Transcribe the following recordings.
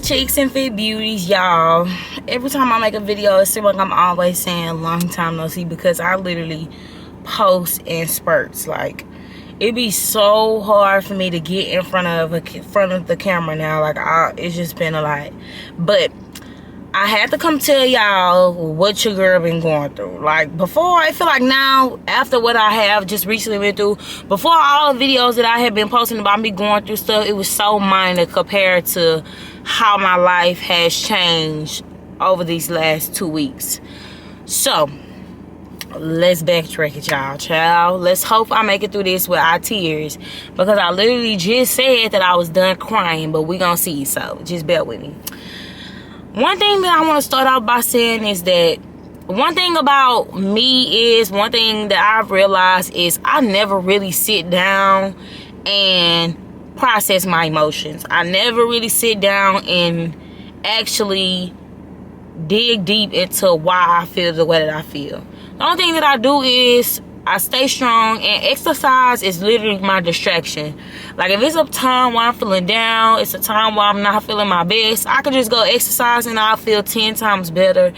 fit chicks and fit beauties, y'all. Every time I make a video, it seems like I'm always saying long time no see, because I literally post in spurts. Like, it be so hard for me to get in front of the camera now. Like, it's just been a lot. But I had to come tell y'all what your girl been going through. Like, before, I feel like now, after what I have just recently been through, before all the videos that I had been posting about me going through stuff, it was so minor compared to how my life has changed over these last 2 weeks. So, let's backtrack it, child. Let's hope I make it through this with our tears, because I literally just said that I was done crying, but we gonna see, so just bear with me. One thing that I want to start out by saying is that one thing about me is, one thing that I've realized is I never really sit down and process my emotions. I never really sit down and actually dig deep into why I feel the way that I feel. The only thing that I do is I stay strong, and exercise is literally my distraction. Like, if it's a time where I'm feeling down, it's a time where I'm not feeling my best, I can just go exercise and I'll feel 10 times better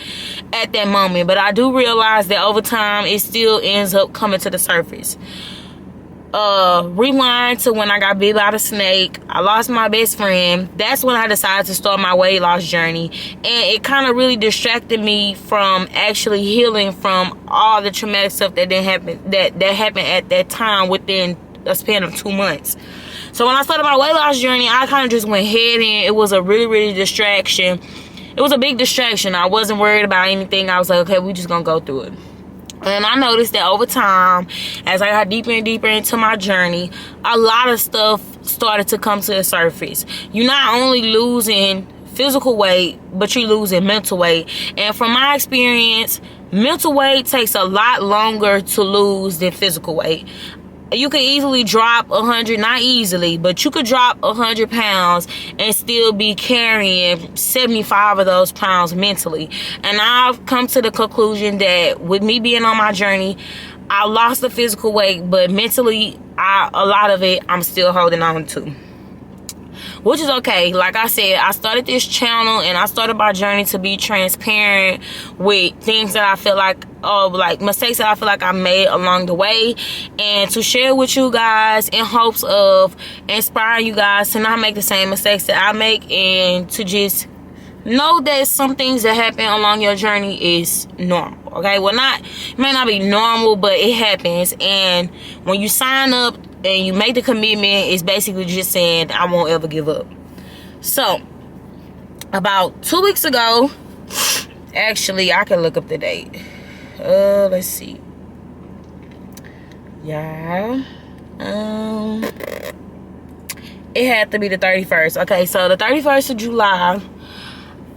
at that moment. But I do realize that over time, it still ends up coming to the surface. Rewind to when I got bit by the snake. I lost my best friend. That's when I decided to start my weight loss journey, and it kind of really distracted me from actually healing from all the traumatic stuff that didn't happen, that happened at that time within a span of 2 months. So when I started my weight loss journey, I kind of just went head in. It was a really distraction. It was a big distraction. I wasn't worried about anything. I was like, okay, we just gonna go through it. And I noticed that over time, as I got deeper and deeper into my journey, a lot of stuff started to come to the surface. You're not only losing physical weight, but you're losing mental weight. And from my experience, mental weight takes a lot longer to lose than physical weight. You can easily drop 100, not easily, but you could drop 100 pounds and still be carrying 75 of those pounds mentally. And I've come to the conclusion that with me being on my journey, I lost the physical weight, but mentally, a lot of it I'm still holding on to, which is okay. Like I said, I started this channel and I started my journey to be transparent with things that I feel like, like mistakes that I feel like I made along the way, and to share with you guys in hopes of inspiring you guys to not make the same mistakes that I make, and to just know that some things that happen along your journey is normal. Okay, well, it may not be normal, but it happens. And when you sign up and you make the commitment, it's basically just saying, I won't ever give up. So, about 2 weeks ago, actually, I can look up the date. Let's see. Yeah. It had to be the 31st. Okay, so the 31st of July,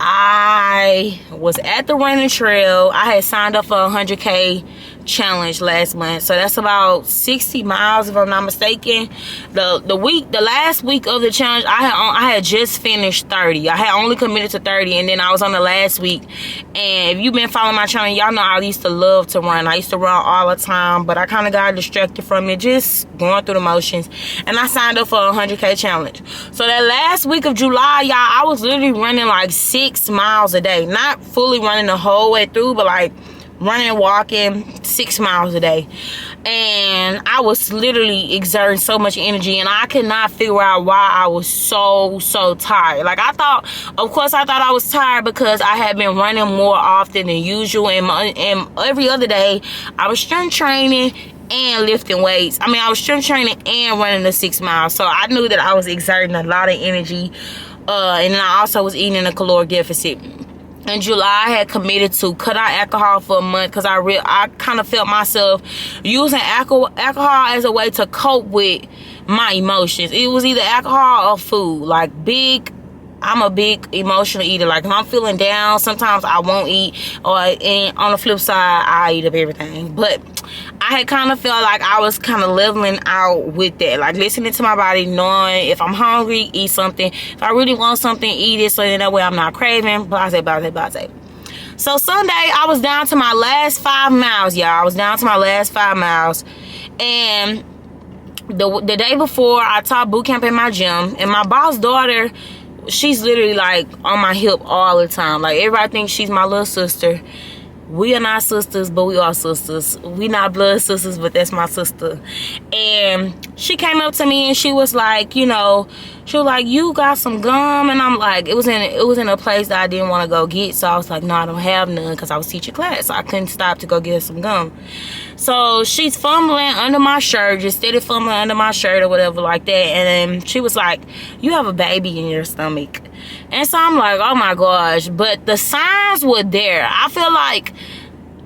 I was at the running trail. I had signed up for a 100K challenge last month, so that's about 60 miles if I'm not mistaken. The last week of the challenge, I had just finished 30. I had only committed to 30, and then I was on the last week. And if you've been following my channel, y'all know I used to love to run. I used to run all the time, but I kind of got distracted from it, just going through the motions, and I signed up for a 100K challenge. So that last week of July, y'all, I was literally running like 6 miles a day. Not fully running the whole way through, but like running and walking 6 miles a day. And I was literally exerting so much energy, and I could not figure out why I was so tired. Like, I thought I was tired because I had been running more often than usual, and every other day I was strength training and lifting weights. I mean, I was strength training and running the 6 miles. So I knew that I was exerting a lot of energy, and then I also was eating in a caloric deficit. In July, I had committed to cut out alcohol for a month, because I kind of felt myself using alcohol as a way to cope with my emotions. It was either alcohol or food. Like, I'm a big emotional eater. Like, if I'm feeling down, sometimes I won't eat, and on the flip side, I eat up everything. But I had kind of felt like I was kind of leveling out with that, like listening to my body, knowing if I'm hungry, eat something. If I really want something, eat it, so that way I'm not craving. Blase. So Sunday, I was down to my last 5 miles, y'all. I was down to my last 5 miles, and the day before, I taught boot camp at my gym, and my boss daughter she's literally like on my hip all the time. Like, everybody thinks she's my little sister. We are not sisters, but we are sisters. We not blood sisters, but that's my sister. And she came up to me and she was like, you know, she was like, you got some gum? And I'm like, it was in a place that I didn't want to go get. So I was like, no, I don't have none, because I was teaching class. So I couldn't stop to go get her some gum. So she's fumbling under my shirt, just steady fumbling under my shirt or whatever like that. And then she was like, you have a baby in your stomach. And so I'm like, oh my gosh. But the signs were there. I feel like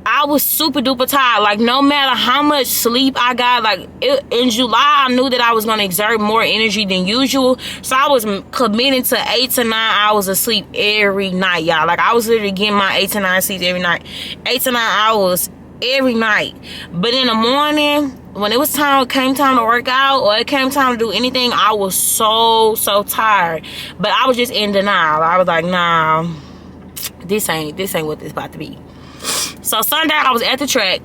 I was super duper tired. Like, no matter how much sleep I got, like in July, I knew that I was going to exert more energy than usual. So I was committing to 8 to 9 hours of sleep every night, y'all. Like, I was literally getting my 8 to 9 sleep every night. 8 to 9 hours every night. But in the morning, when it was came time to work out, or it came time to do anything, I was so tired. But I was just in denial. I was like, nah, this ain't what this about to be. So Sunday, I was at the track.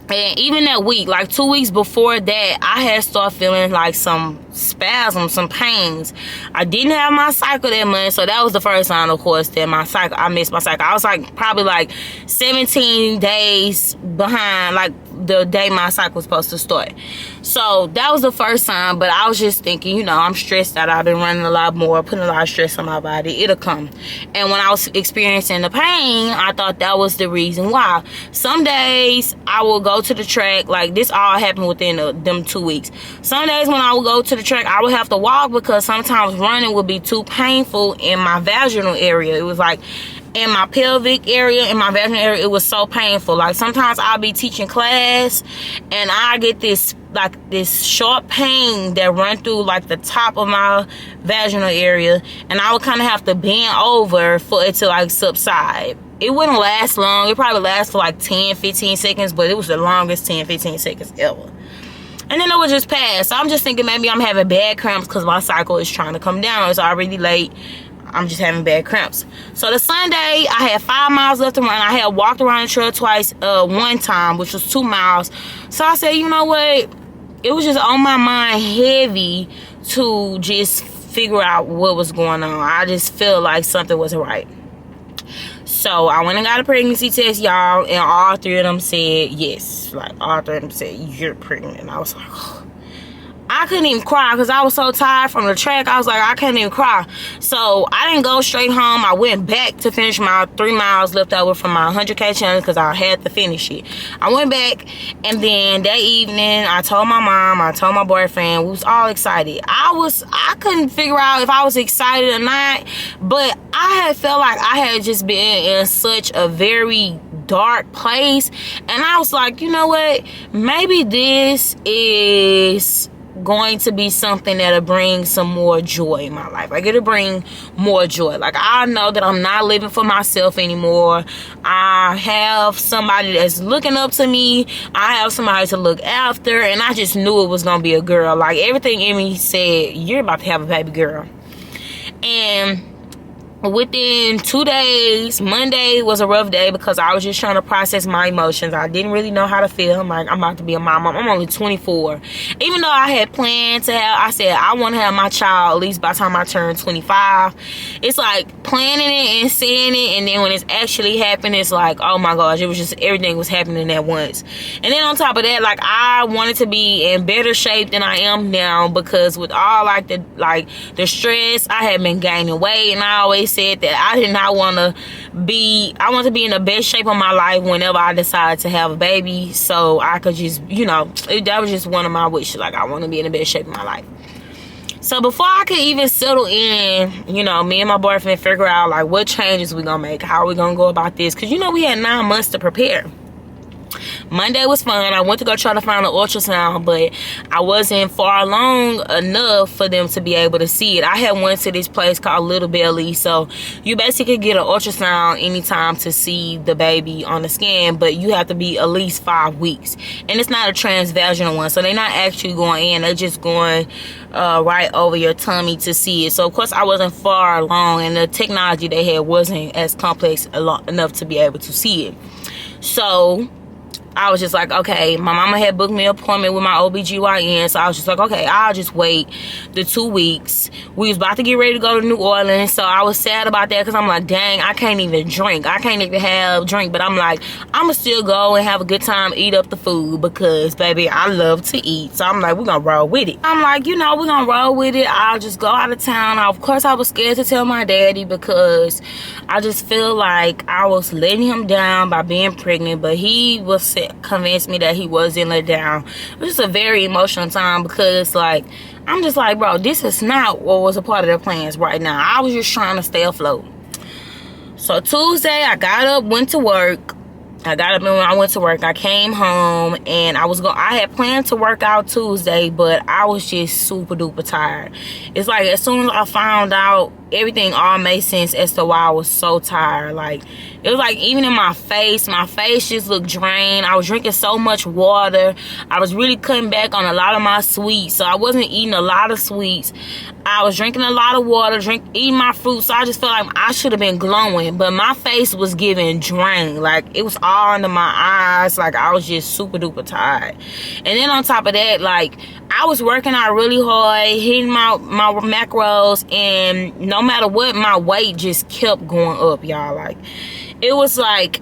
And even that week, like 2 weeks before that, I had started feeling like some spasms, some pains. I didn't have my cycle that month, so that was the first sign, of course, that I missed my cycle. I was like probably like 17 days behind, like the day my cycle was supposed to start. So that was the first sign. But I was just thinking, you know, I'm stressed out. I've been running a lot more, putting a lot of stress on my body. It'll come. And when I was experiencing the pain, I thought that was the reason why. Some days I will go to the track, like this all happened within them 2 weeks. Some days when I would go to the track, I would have to walk, because sometimes running would be too painful in my vaginal area. It was like in my pelvic area, in my vaginal area, it was so painful. Like, sometimes I'll be teaching class and I get this sharp pain that run through like the top of my vaginal area, and I would kind of have to bend over for it to like subside. It wouldn't last long. It probably lasts for like 10-15 seconds, but it was the longest 10-15 seconds ever. And then it would just pass. So I'm just thinking maybe I'm having bad cramps because my cycle is trying to come down. It's already late. I'm just having bad cramps. So the Sunday, I had 5 miles left to run. I had walked around the trail twice, one time, which was 2 miles. So I said, you know what? It was just on my mind heavy to just figure out what was going on. I just felt like something wasn't right. So I went and got a pregnancy test, y'all, and all 3 of them said yes. Like, all 3 of them said, you're pregnant. And I was like, oh. I couldn't even cry because I was so tired from the track. I was like, I couldn't even cry. So I didn't go straight home. I went back to finish my 3 miles left over from my 100K challenge because I had to finish it. I went back, and then that evening, I told my mom, I told my boyfriend. We was all excited. I couldn't figure out if I was excited or not, but I had felt like I had just been in such a very dark place, and I was like, you know what? Maybe this is going to be something that'll bring some more joy in my life. Like, it'll bring more joy. Like, I know that I'm not living for myself anymore. I have somebody that's looking up to me. I have somebody to look after, and I just knew it was gonna be a girl. Like, everything in me said, you're about to have a baby girl. And within 2 days, Monday was a rough day because I was just trying to process my emotions. I didn't really know how to feel. I'm like, I'm about to be a mom. I'm only 24. Even though I had planned to have, I said I want to have my child at least by the time I turn 25. It's like planning it and saying it, and then when it's actually happening, it's like, oh my gosh, it was just, everything was happening at once. And then on top of that, like, I wanted to be in better shape than I am now, because with all the stress, I had been gaining weight, and I always said that I did not want to be, I want to be in the best shape of my life whenever I decide to have a baby, so I could just, you know, that was just one of my wishes. Like, I want to be in the best shape of my life. So before I could even settle in, you know, me and my boyfriend figure out like what changes we gonna make, how we gonna go about this, because you know we had 9 months to prepare. Monday was fun. I went to go try to find an ultrasound, but I wasn't far along enough for them to be able to see it. I had went to this place called Little Belly, so you basically get an ultrasound anytime to see the baby on the scan, but you have to be at least 5 weeks. And it's not a transvaginal one, so they're not actually going in. They're just going right over your tummy to see it. So of course I wasn't far along, and the technology they had wasn't as complex enough to be able to see it. So I was just like, okay, my mama had booked me an appointment with my OBGYN, so I was just like, okay, I'll just wait the 2 weeks. We was about to get ready to go to New Orleans, so I was sad about that because I'm like, dang, I can't even drink. I can't even have drink, but I'm like, I'm going to still go and have a good time, eat up the food because, baby, I love to eat. So I'm like, we're going to roll with it. I'm like, you know, we're going to roll with it. I'll just go out of town. Of course, I was scared to tell my daddy because I just feel like I was letting him down by being pregnant, but he was convinced me that he wasn't let down. It was just a very emotional time because, like, I'm just like, bro, this is not what was a part of their plans right now. I was just trying to stay afloat. So Tuesday, I got up, went to work. I got up and when I went to work, I came home and I had planned to work out Tuesday, but I was just super duper tired. It's like as soon as I found out, everything all made sense as to why I was so tired. Like, it was like even in my face just looked drained. I was drinking so much water. I was really cutting back on a lot of my sweets, so I wasn't eating a lot of sweets. I was drinking a lot of water, eating my fruit, so I just felt like I should have been glowing, but my face was giving drained. Like, it was all under my eyes. Like, I was just super duper tired. And then on top of that, like, I was working out really hard, hitting my macros, and no matter what, my weight just kept going up, y'all. Like, it was like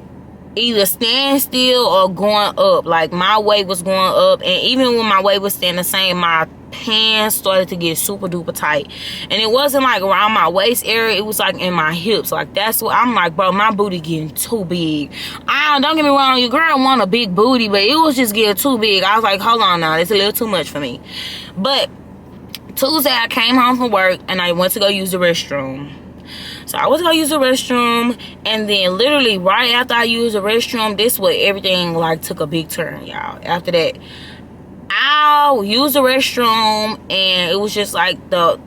either stand still or going up. Like, my weight was going up, and even when my weight was staying the same, my pants started to get super duper tight. And it wasn't like around my waist area, it was like in my hips. Like, that's what I'm like, bro, my booty getting too big. Don't get me wrong, your girl want a big booty, but it was just getting too big. I was like, hold on now, it's a little too much for me. But Tuesday, I came home from work and I went to go use the restroom. So I was gonna use the restroom, and then literally right after I used the restroom, this way everything like took a big turn, y'all. After that, I used the restroom, and it was just like the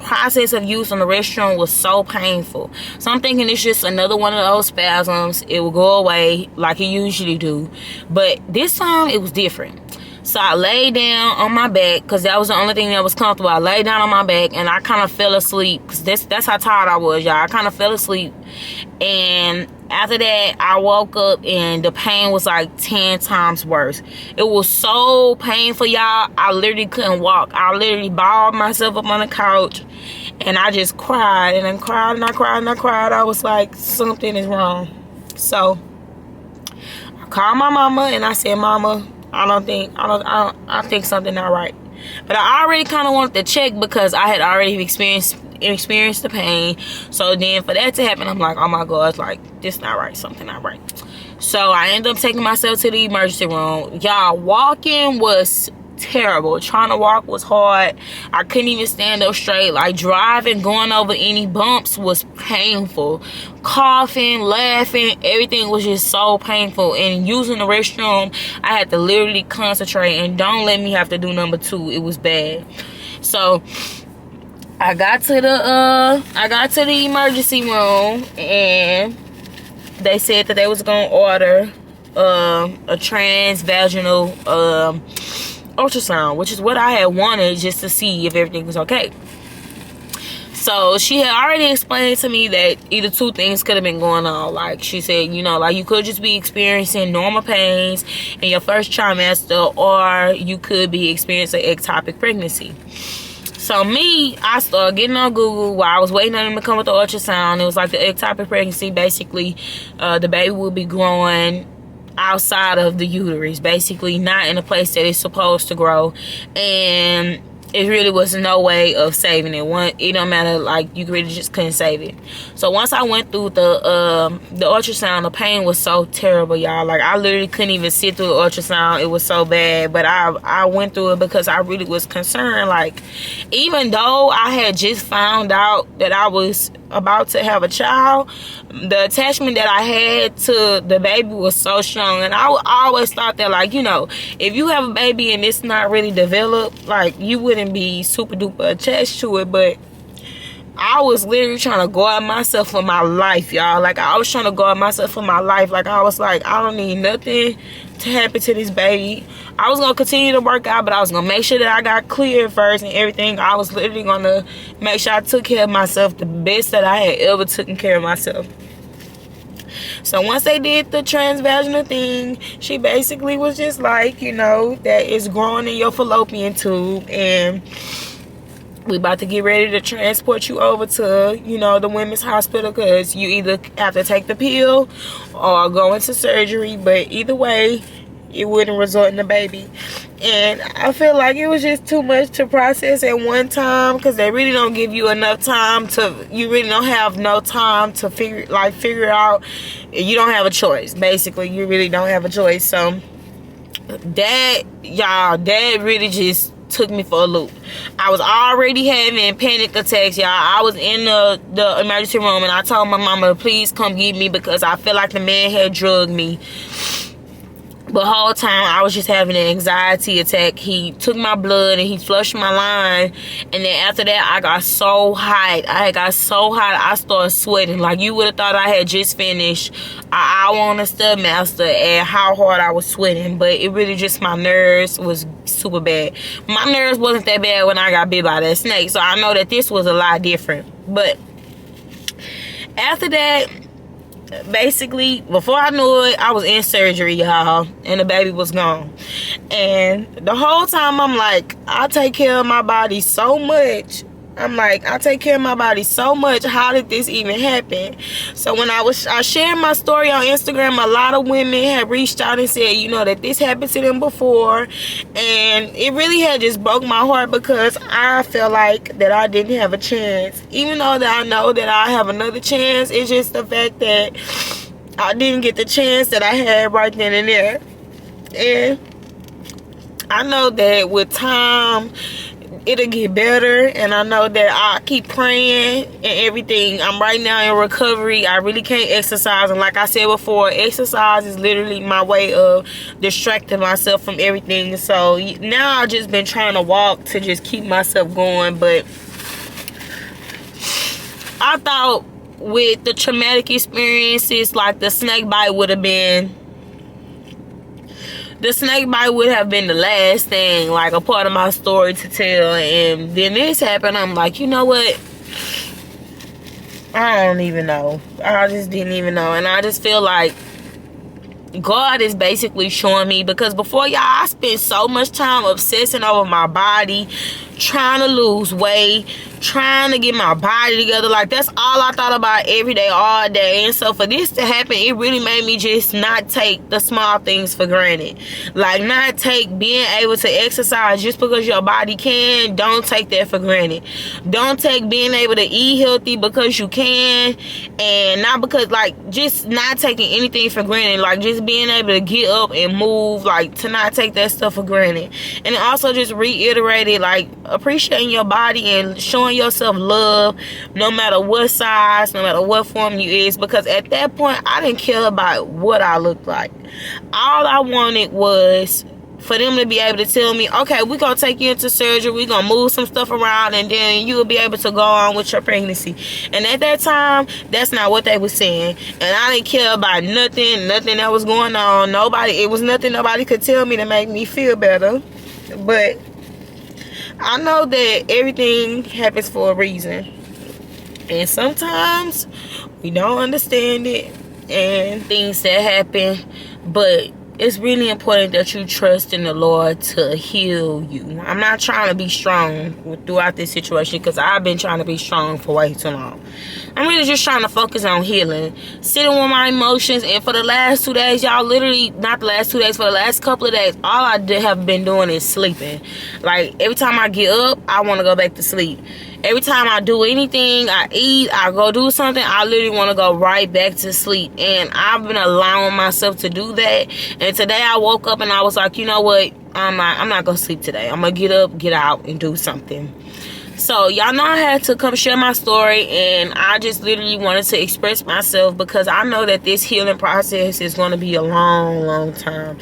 process of using the restroom was so painful. So I'm thinking it's just another one of those spasms. It will go away like it usually do, but this time it was different. So I laid down on my back because that was the only thing that was comfortable. I laid down on my back and I kind of fell asleep because that's how tired I was, y'all. I kind of fell asleep, and after that I woke up and the pain was like 10 times worse. It was so painful, y'all. I literally couldn't walk. I literally balled myself up on the couch and I just cried and I cried and I cried and I cried. I was like, something is wrong. So I called my mama and I said, Mama, I think something not right. But I already kind of wanted to check because I had already experienced the pain. So then for that to happen, I'm like, oh my God, like, this not right, something not right. So I ended up taking myself to the emergency room. Y'all, walking was terrible. Trying to walk was hard. I couldn't even stand up straight. Like, driving, going over any bumps was painful. Coughing, laughing, everything was just so painful. And using the restroom, I had to literally concentrate, and don't let me have to do number 2. It was bad. So I got to the emergency room, and they said that they was gonna order a transvaginal ultrasound, which is what I had wanted, just to see if everything was okay. So she had already explained to me that either 2 things could have been going on. Like, she said, you know, like, you could just be experiencing normal pains in your first trimester, or you could be experiencing ectopic pregnancy. So me, I started getting on Google while I was waiting on them to come with the ultrasound. It was like the ectopic pregnancy. Basically, the baby will be growing outside of the uterus, basically not in a place that it's supposed to grow, and it really was no way of saving it. It don't matter, like, you really just couldn't save it. So once I went through the ultrasound, the pain was so terrible, y'all. Like, I literally couldn't even sit through the ultrasound. It was so bad. But I went through it because I really was concerned. Like, even though I had just found out that I was about to have a child, the attachment that I had to the baby was so strong. And I always thought that, like, you know, if you have a baby and it's not really developed, like, you wouldn't be super duper attached to it. But I was literally trying to guard myself for my life, y'all. Like, I was trying to guard myself for my life. Like, I was like, I don't need nothing to happen to this baby. I was going to continue to work out, but I was going to make sure that I got cleared first and everything. I was literally going to make sure I took care of myself the best that I had ever taken care of myself. So once they did the transvaginal thing, she basically was just like, you know, that it's growing in your fallopian tube, and we about to get ready to transport you over to, you know, the women's hospital, because you either have to take the pill or go into surgery. But either way, it wouldn't result in a baby. And I feel like it was just too much to process at one time, because they really don't give you enough time to, you really don't have no time to figure out. You don't have a choice. Basically, you really don't have a choice. So that really just took me for a loop. I was already having panic attacks, y'all. I was in the emergency room, and I told my mama to please come get me, because I feel like the man had drugged me. The whole time I was just having an anxiety attack. He took my blood and he flushed my line, and then after that I got so hot. I started sweating. Like, you would have thought I had just finished an hour on the Studmaster and how hard I was sweating. But it really just, my nerves was super bad. My nerves wasn't that bad when I got bit by that snake, so I know that this was a lot different. But after that, basically, before I knew it, I was in surgery, y'all, and the baby was gone. And the whole time I'm like, I take care of my body so much. How did this even happen? So when I shared my story on Instagram, a lot of women had reached out and said, you know, that this happened to them before. And it really had just broke my heart, because I felt like that I didn't have a chance. Even though that I know that I have another chance, it's just the fact that I didn't get the chance that I had right then and there. And I know that with time, it'll get better, and I know that I keep praying and everything. I'm right now in recovery. I really can't exercise, and like I said before, exercise is literally my way of distracting myself from everything. So now I've just been trying to walk to just keep myself going. But I thought with the traumatic experiences, like the snake bite would have been the last thing, like a part of my story to tell. And then this happened. I'm like, you know what? I don't even know. I just didn't even know. And I just feel like God is basically showing me, because before, y'all, I spent so much time obsessing over my body, trying to lose weight, trying to get my body together. Like, that's all I thought about every day, all day. And so for this to happen, it really made me just not take the small things for granted. Like, not take being able to exercise just because your body can. Don't take that for granted. Don't take being able to eat healthy because you can, and not because, like, just not taking anything for granted. Like, just being able to get up and move, like, to not take that stuff for granted. And it also just reiterated, like, appreciating your body and showing yourself love, no matter what size, no matter what form you is. Because at that point, I didn't care about what I looked like. All I wanted was for them to be able to tell me, okay, we're going to take you into surgery, we're going to move some stuff around, and then you'll be able to go on with your pregnancy. And at that time, that's not what they were saying. And I didn't care about nothing that was going on. It was nothing nobody could tell me to make me feel better. But I know that everything happens for a reason. And sometimes we don't understand it and things that happen. But it's really important that you trust in the Lord to heal you. I'm not trying to be strong throughout this situation, because I've been trying to be strong for way too long. I'm really just trying to focus on healing, sitting with my emotions. And for the last 2 days, y'all, literally not the last 2 days, for the last couple of days, all I have been doing is sleeping. Like, every time I get up, I want to go back to sleep. Every time I do anything, I eat, I go do something, I literally want to go right back to sleep. And I've been allowing myself to do that. And today I woke up and I was like, you know what? I'm not going to sleep today. I'm going to get up, get out, and do something. So y'all know I had to come share my story, and I just literally wanted to express myself, because I know that this healing process is going to be a long time.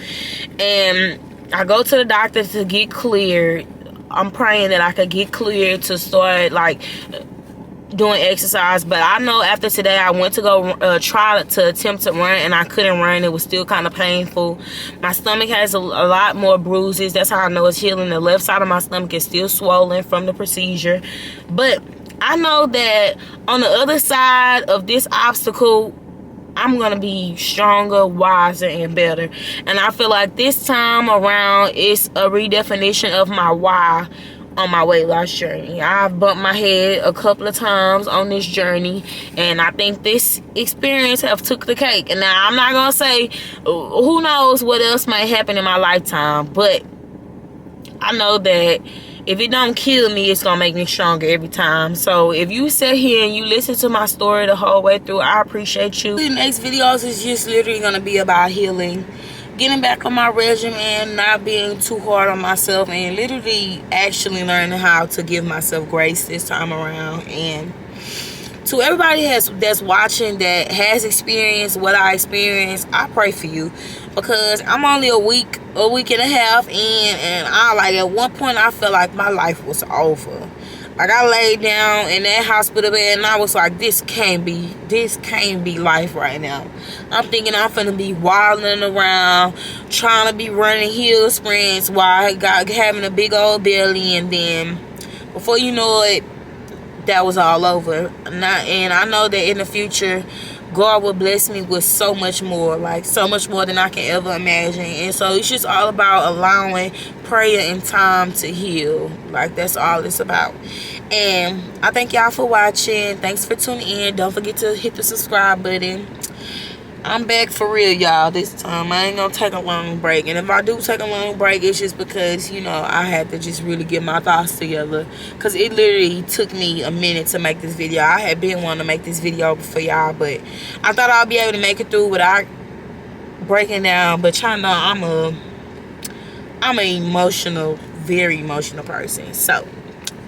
And I go to the doctor to get cleared. I'm praying that I could get cleared to start, like, doing exercise. But I know after today, I went to go try to attempt to run, and I couldn't run. It was still kind of painful. My stomach has a lot more bruises. That's how I know it's healing. The left side of my stomach is still swollen from the procedure. But I know that on the other side of this obstacle, I'm gonna be stronger, wiser, and better. And I feel like this time around it's a redefinition of my why on my weight loss journey. I've bumped my head a couple of times on this journey, and I think this experience have took the cake. And now I'm not gonna say who knows what else might happen in my lifetime, but I know that if it don't kill me, it's gonna make me stronger every time. So if you sit here and you listen to my story the whole way through, I appreciate you. The next videos is just literally gonna be about healing, getting back on my regimen, not being too hard on myself, and literally actually learning how to give myself grace this time around. And to everybody that's watching that has experienced what I experienced, I pray for you, because I'm only a week and a half in, and I like at one point I felt like my life was over. Like I laid down in that hospital bed and I was like, this can't be life right now. I'm thinking I'm finna be wilding around, trying to be running hill sprints while I got having a big old belly, and then before you know it, that was all over. And I know that in the future, God will bless me with so much more, like so much more than I can ever imagine. And so it's just all about allowing prayer and time to heal. Like that's all it's about. And I thank y'all for watching. Thanks for tuning in. Don't forget to hit the subscribe button. I'm back for real, y'all, this time. I ain't gonna take a long break. And if I do take a long break, it's just because, you know, I had to just really get my thoughts together. Because it literally took me a minute to make this video. I had been wanting to make this video for y'all, but I thought I'd be able to make it through without breaking down. But y'all know I'm an emotional, very emotional person. So,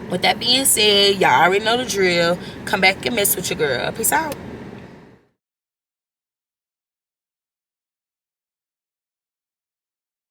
with that being said, y'all already know the drill. Come back and mess with your girl. Peace out.